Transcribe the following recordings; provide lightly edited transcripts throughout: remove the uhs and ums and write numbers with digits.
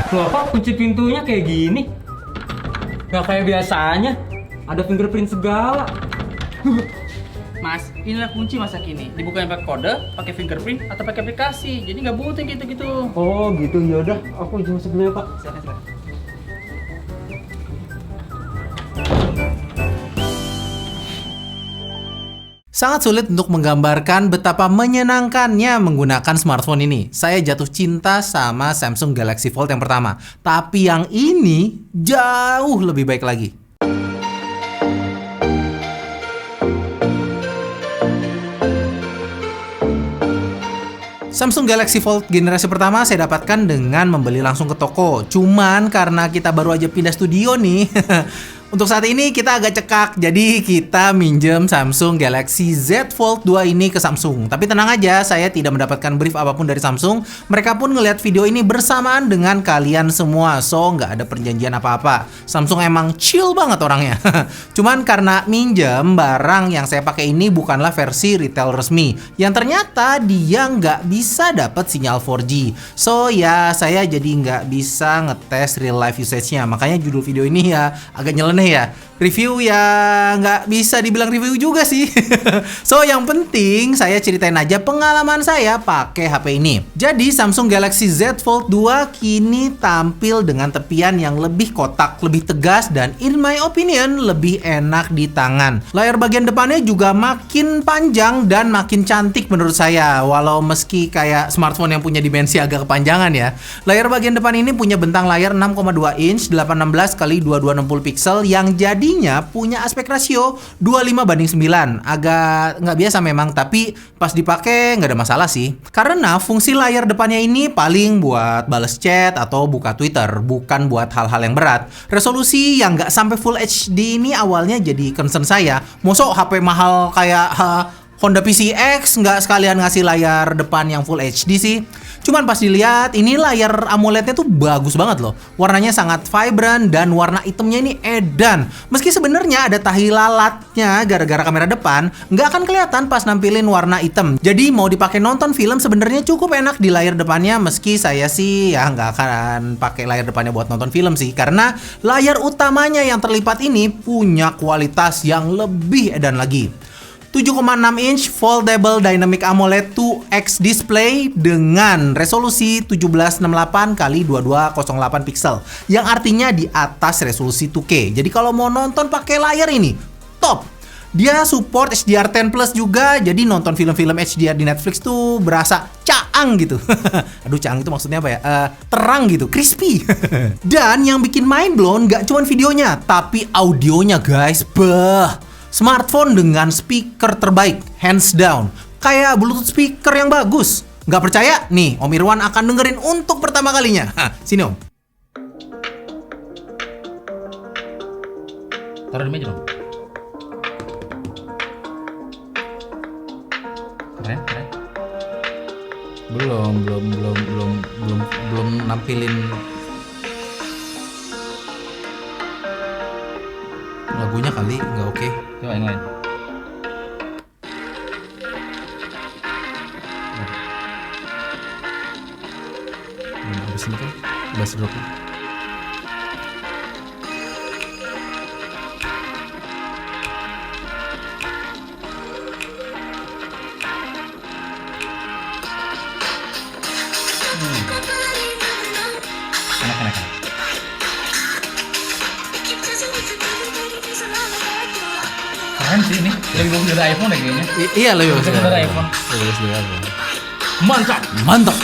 Loh, kok kunci pintunya kayak gini? Nggak kayak biasanya. Ada fingerprint segala. Mas, inilah kunci masa kini. Dibukanya pakai kode, pakai fingerprint, atau pakai aplikasi. Jadi nggak butuh gitu-gitu. Oh gitu, yaudah. Aku izin masuk dulu ya, Pak. Silakan, silakan. Sangat sulit untuk menggambarkan betapa menyenangkannya menggunakan smartphone ini. Saya jatuh cinta sama Samsung Galaxy Fold yang pertama. Tapi yang ini jauh lebih baik lagi. Samsung Galaxy Fold generasi pertama saya dapatkan dengan membeli langsung ke toko. Cuman karena kita baru aja pindah studio nih, untuk saat ini kita agak cekak, jadi kita minjem Samsung Galaxy Z Fold 2 ini ke Samsung. Tapi tenang aja, saya tidak mendapatkan brief apapun dari Samsung. Mereka pun ngelihat video ini bersamaan dengan kalian semua, so nggak ada perjanjian apa-apa. Samsung emang chill banget orangnya. Cuman karena minjem, barang yang saya pakai ini bukanlah versi retail resmi, yang ternyata dia nggak bisa dapat sinyal 4G. So ya, saya jadi nggak bisa ngetes real life usage-nya. Makanya judul video ini ya agak nyeleneh ya. Review ya nggak bisa dibilang review juga sih. So yang penting saya ceritain aja pengalaman saya pakai HP ini. Jadi Samsung Galaxy Z Fold 2 kini tampil dengan tepian yang lebih kotak, lebih tegas, dan in my opinion lebih enak di tangan. Layar bagian depannya juga makin panjang dan makin cantik menurut saya. Walau meski kayak smartphone yang punya dimensi agak kepanjangan ya. Layar bagian depan ini punya bentang layar 6,2 inch 816 x 2260 pixel yang jadinya punya aspek rasio 25:9. Agak nggak biasa memang, tapi pas dipakai nggak ada masalah sih. Karena fungsi layar depannya ini paling buat bales chat atau buka Twitter, bukan buat hal-hal yang berat. Resolusi yang nggak sampai Full HD ini awalnya jadi concern saya. Mosok HP mahal kayak Honda PCX nggak sekalian ngasih layar depan yang Full HD sih. Cuman pas dilihat, ini layar AMOLED-nya tuh bagus banget loh. Warnanya sangat vibrant dan warna hitamnya ini edan. Meski sebenarnya ada tahi lalatnya gara-gara kamera depan, nggak akan kelihatan pas nampilin warna hitam. Jadi mau dipakai nonton film sebenarnya cukup enak di layar depannya. Meski saya sih ya nggak akan pakai layar depannya buat nonton film sih, karena layar utamanya yang terlipat ini punya kualitas yang lebih edan lagi. 7,6 inch Foldable Dynamic AMOLED 2X display dengan resolusi 1768 x 2208 pixel, yang artinya di atas resolusi 2K. Jadi kalau mau nonton pakai layar ini top. Dia support HDR10 Plus juga, jadi nonton film-film HDR di Netflix tuh berasa caang gitu. Aduh, caang itu maksudnya apa ya? Terang gitu, crispy. Dan yang bikin mind blown gak cuma videonya, tapi audionya guys. Smartphone dengan speaker terbaik, hands down. Kayak Bluetooth speaker yang bagus. Nggak percaya? Nih, Om Irwan akan dengerin untuk pertama kalinya. Sini Om. Taruh di meja dong. Keren, keren. Belum nampilin lagunya kali, nggak oke. Coba yang lain. Habis ini tuh bass drop. Enak. Keren sih ini. Lebih bagus dari iPhone ya kayaknya. Iya loh. Lebih bagus dari iPhone. Mantap.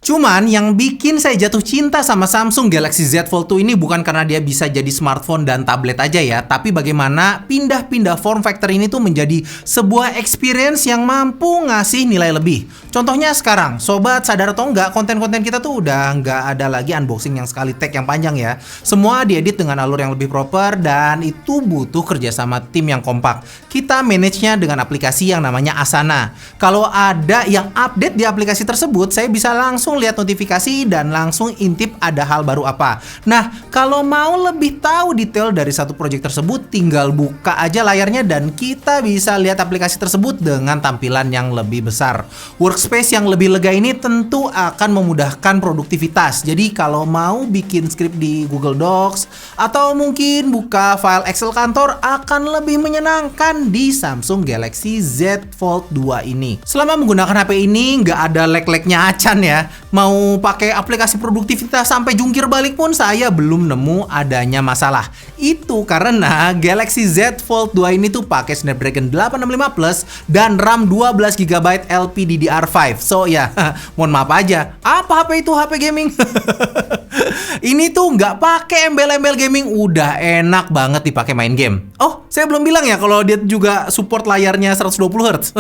Cuman yang bikin saya jatuh cinta sama Samsung Galaxy Z Fold 2 ini bukan karena dia bisa jadi smartphone dan tablet aja ya, tapi bagaimana pindah-pindah form factor ini tuh menjadi sebuah experience yang mampu ngasih nilai lebih. Contohnya sekarang, sobat sadar atau enggak, konten-konten kita tuh udah nggak ada lagi unboxing yang sekali tag yang panjang ya. Semua diedit dengan alur yang lebih proper dan itu butuh kerjasama tim yang kompak. Kita manage-nya dengan aplikasi yang namanya Asana. Kalau ada yang update di aplikasi tersebut, saya bisa langsung lihat notifikasi dan langsung intip ada hal baru apa. Nah, kalau mau lebih tahu detail dari satu project tersebut, tinggal buka aja layarnya dan kita bisa lihat aplikasi tersebut dengan tampilan yang lebih besar. Workspace yang lebih lega ini tentu akan memudahkan produktivitas. Jadi kalau mau bikin skrip di Google Docs atau mungkin buka file Excel kantor akan lebih menyenangkan di Samsung Galaxy Z Fold 2 ini. Selama menggunakan HP ini nggak ada lag-lagnya acan ya. Mau pakai aplikasi produktivitas sampai jungkir balik pun saya belum nemu adanya masalah. Itu karena Galaxy Z Fold 2 ini tuh pakai Snapdragon 865 Plus dan RAM 12GB LPDDR5. So ya, mohon maaf aja. Apa HP itu? HP gaming? Ini tuh nggak pakai embel-embel gaming, udah enak banget dipakai main game. Oh, saya belum bilang ya kalau dia juga support layarnya 120Hz.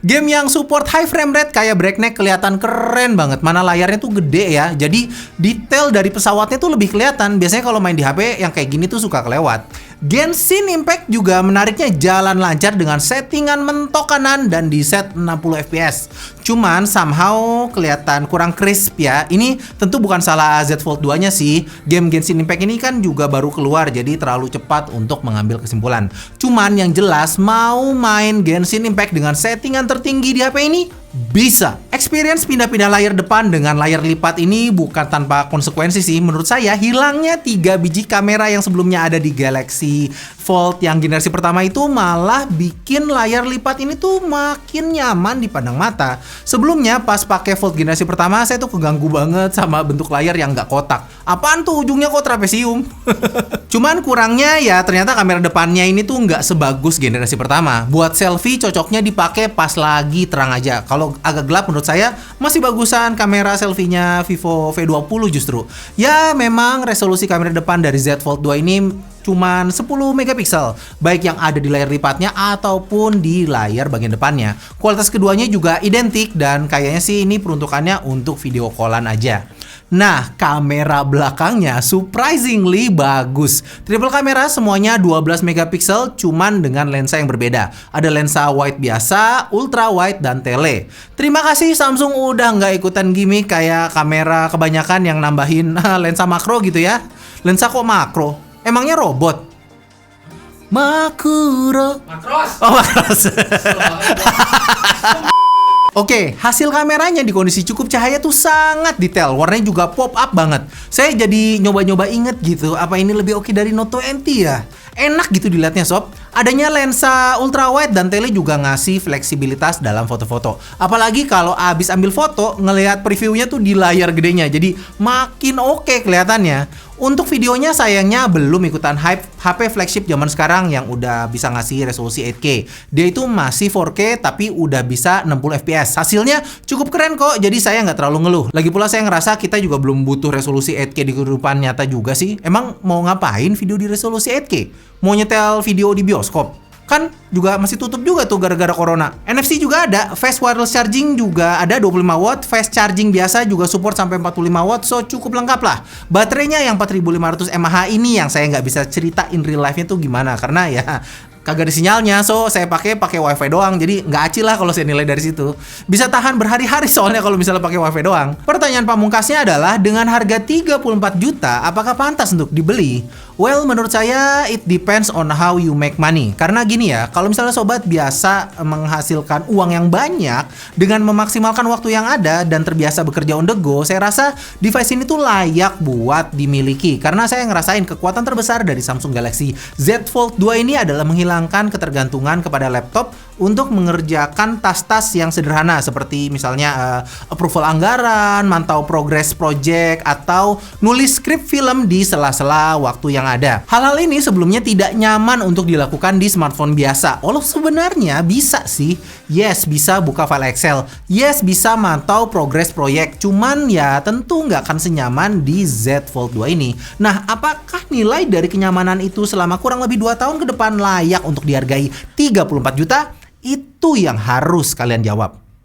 Game yang support high frame rate kayak Breakneck kelihatan keren banget. Mana layarnya tuh gede ya, jadi detail dari pesawatnya tuh lebih kelihatan. Biasanya kalau main di HP yang kayak gini tuh suka kelewat. Genshin Impact juga menariknya jalan lancar dengan settingan mentok kanan dan di set 60 fps. Cuman somehow kelihatan kurang crisp ya. Ini tentu bukan salah Z Fold 2-nya sih. Game Genshin Impact ini kan juga baru keluar, jadi terlalu cepat untuk mengambil kesimpulan. Cuman yang jelas mau main Genshin Impact dengan settingan tertinggi di HP ini bisa. Experience pindah-pindah layar depan dengan layar lipat ini bukan tanpa konsekuensi sih. Menurut saya hilangnya 3 biji kamera yang sebelumnya ada di Galaxy Fold yang generasi pertama itu malah bikin layar lipat ini tuh makin nyaman dipandang mata. Sebelumnya pas pakai Fold generasi pertama saya tuh keganggu banget sama bentuk layar yang nggak kotak. Apaan tuh ujungnya kok trapesium? Cuman kurangnya ya ternyata kamera depannya ini tuh nggak sebagus generasi pertama. Buat selfie cocoknya dipakai pas lagi terang aja. Kalau agak gelap menurut saya masih bagusan kamera selfie-nya Vivo V20 justru. Ya memang resolusi kamera depan dari Z Fold 2 ini cuman 10 megapiksel, baik yang ada di layar lipatnya ataupun di layar bagian depannya. Kualitas keduanya juga identik dan kayaknya sih ini peruntukannya untuk video callan aja. Nah, kamera belakangnya surprisingly bagus. Triple kamera semuanya 12 megapiksel cuman dengan lensa yang berbeda. Ada lensa wide biasa, ultra wide, dan tele. Terima kasih Samsung udah nggak ikutan gimmick kayak kamera kebanyakan yang nambahin lensa makro gitu ya. Lensa kok makro? Emangnya robot? Makro. Makros. Oh, makros. Oke, hasil kameranya di kondisi cukup cahaya tuh sangat detail. Warnanya juga pop up banget. Saya jadi nyoba-nyoba inget gitu, apa ini lebih oke dari Note 20 ya? Enak gitu dilihatnya sob. Adanya lensa ultra wide dan tele juga ngasih fleksibilitas dalam foto-foto. Apalagi kalau abis ambil foto, ngelihat previewnya tuh di layar gedenya. Jadi makin oke kelihatannya. Untuk videonya sayangnya belum ikutan hype HP flagship zaman sekarang yang udah bisa ngasih resolusi 8K. Dia itu masih 4K tapi udah bisa 60 fps. Hasilnya cukup keren kok, jadi saya nggak terlalu ngeluh. Lagi pula saya ngerasa kita juga belum butuh resolusi 8K di kehidupan nyata juga sih. Emang mau ngapain video di resolusi 8K? Mau nyetel video di bioskop? Kan juga masih tutup juga tuh gara-gara corona. NFC juga ada, fast wireless charging juga ada 25 watt, fast charging biasa juga support sampai 45 watt, so cukup lengkap lah. Baterainya yang 4500 mAh ini yang saya nggak bisa cerita in real life-nya tuh gimana, karena ya kagak ada sinyalnya, so saya pakai wifi doang, jadi nggak acil lah kalau saya nilai dari situ. Bisa tahan berhari-hari soalnya kalau misalnya pakai wifi doang. Pertanyaan pamungkasnya adalah dengan harga 34 juta, apakah pantas untuk dibeli? Well, menurut saya it depends on how you make money. Karena gini ya, kalau misalnya sobat biasa menghasilkan uang yang banyak dengan memaksimalkan waktu yang ada dan terbiasa bekerja on the go, saya rasa device ini tuh layak buat dimiliki. Karena saya ngerasain kekuatan terbesar dari Samsung Galaxy Z Fold 2 ini adalah menghilangkan ketergantungan kepada laptop untuk mengerjakan tas-tas yang sederhana seperti misalnya approval anggaran, mantau progres project, atau nulis skrip film di sela-sela waktu yang ada. Hal-hal ini sebelumnya tidak nyaman untuk dilakukan di smartphone biasa. Walau sebenarnya bisa sih. Yes, bisa buka file Excel. Yes, bisa mantau progres proyek. Cuman ya tentu nggak akan senyaman di Z Fold 2 ini. Nah, apakah nilai dari kenyamanan itu selama kurang lebih 2 tahun ke depan layak untuk dihargai 34 juta? Itu yang harus kalian jawab.